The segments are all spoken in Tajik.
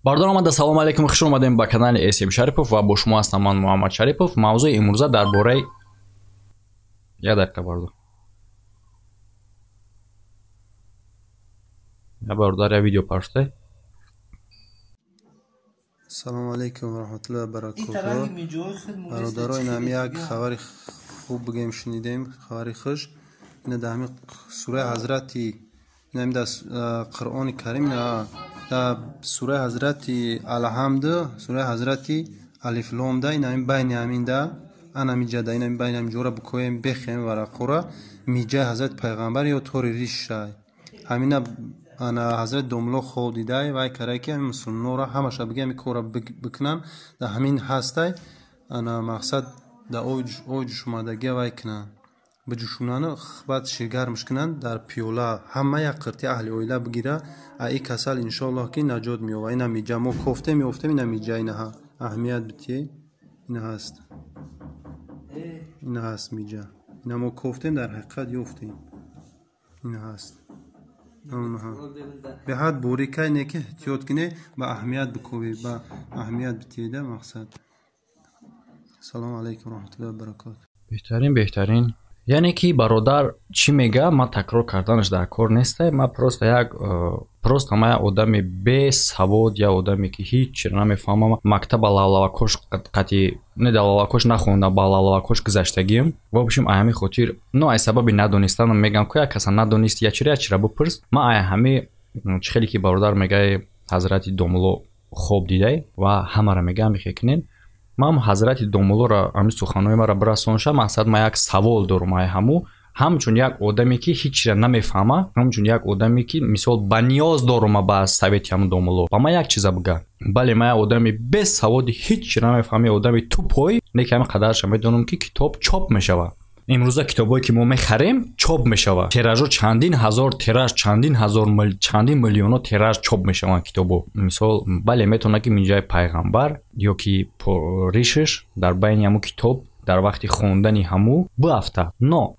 бардор омада, салому алайкум, хуш омадем ба канали SM Шарипов ва бо шумо ҳастам ман Муҳаммад Шарипов. мавзӯи имрӯза дар бораи як дақиқа бардор. Я бародар я видео паштай. Салому алейкум ва раҳматуллоҳи ва баракатуҳ. Бародарои нами як хабари хуб бигем шунидем, хабари хуш. Ина дар ҳамин сураи ҳазрати ина дар Қуръони Карим, дар сураи ҳазрати Алҳамд, сураи ҳазрати Алиф Лом да ина байни ҳамин да ана миҷада ина байни ҳамин ҷора бикоем бехем варақора миҷаи ҳазрати пайғамбар ё тори ришай. Ҳамина ана ҳазрати домло хоб дидай вай карай ки ҳамин мусулмонро ҳамаша биге ҳамин кора бикунан дар ҳамин ҳастай ана мақсад дар ой ҷӯшомадагия вай кунан биҷӯшонану баъд ширгармш кунан дар пиёла ҳама як қирти аҳли оила бигира и касал иншоаллоҳ ки наҷот меёбад. Ина миҷа мо кофтем ёфтем ина миҷа ина аҳамият битие ина ҳаст. Ина ҳаст миҷа. Ина мо кофтем дар ҳақиқат ёфтем. Ина ҳаст. беҳад борикай не ки эҳтиёт кине ба аҳамият биковӣ ба аҳамият битиеда мақсад. Салому алейкум ва раҳматуллоҳи ва баракатуҳ. беҳтарин яъне ки бародар чӣ мега ма такрор карданаш дар кор нестай. Ма просто як одами бесавод я одаме ки ҳеҷ чиро намефаҳмам. Мактаба лавлавакош қатъи не дар лавлавакош нахонда ба лавлавакош гузаштагием. В общем ай ҳамин хотир ай сабаби надонистанам мегам ки як каса надонист ячира бупурс. Ма ай ҳами чихеле ки бародар мегай ҳазрати домуло хоб дидай ва ҳамара мегам бихекунен. Ман ҳазрати домулоро ҳамин суханои мара бирасониша мақсад ма як савол дорум ай ҳамчун як одаме ки ҳеҷ чиро намефаҳма, ҳамчун як одаме ки мисол ба ниёз дорум ба совети ҳамин домуло. Ба ма як чиза бига. Бале ма як одами бесаводи ҳеҷ чиро намефаҳмам, одами тупой, неки ҳамин қадарша медонам ки китоб чоп мешавад. имрӯза китобое ки мо мехарем чоп мешавад. Тиражо чандин ҳазор тираж, чандин миллионо тираж чоп мешаванд китобо. Мисол бале метавонад ки миҷаи пайғамбар ё ки ришш дар байни ҳамун китоб дар вақти хондани ҳамун биафта. Но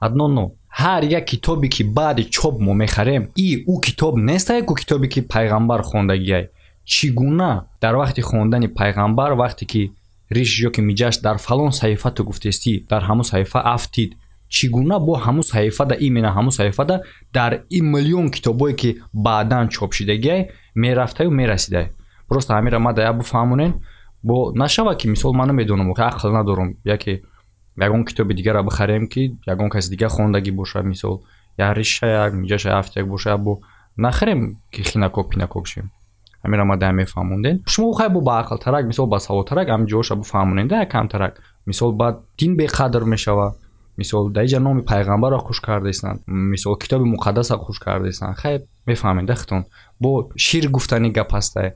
ҳар як китобе ки баъди чоп мо мехарем ӯ китоб нестае ку китобе ки пайғамбар хондагиай. Чӣ гуна дар вақти хондани пайғамбар вақте ки риш ё ки миҷаш дар фалон саҳифа ту гуфтестӣ дар ҳамун саҳифа афтид. Чӣ гуна бо ҳамун саҳифада имена ҳамун саҳифада дар ин миллион китобое ки баъдан чоп шидагиай мерафтаю мерасидай. Просто ҳамира ма дая бифаҳмонен бо нашава ки мисол ман намедонам ки ақл надорам яке ягон китоби дигара бихарем ки ягон каси дига хондагӣ бошад, мисол як риша як миҷаша афтак бошад бо нахарем ки хинакок пинакок шем. ҳамира ма дая мефаҳмонден. Шумо хай бо ба ақлтарак мисол ба саводтарак ҳамин ҷоша бифаҳмонен да камтарак. Мисол баъд дин беқадр мешава. Мисол дар инҷа номи пайғамбарро хуш кардестанд. Мисол китоби муқаддаса хуш кардестанд. Хай мефаҳмед да хитон. Бо шир гуфтани гап ҳастай.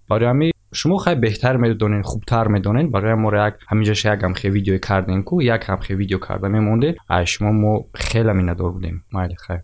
барои ҳамин шумо хай беҳтар медонен, хубтар медонен. барои мо як ҳаминҷоша як ҳамхе видео кардем ку як ҳамхе видео карда мемонде. Ай шумо мо хеле миннатдор будем. Майли хай.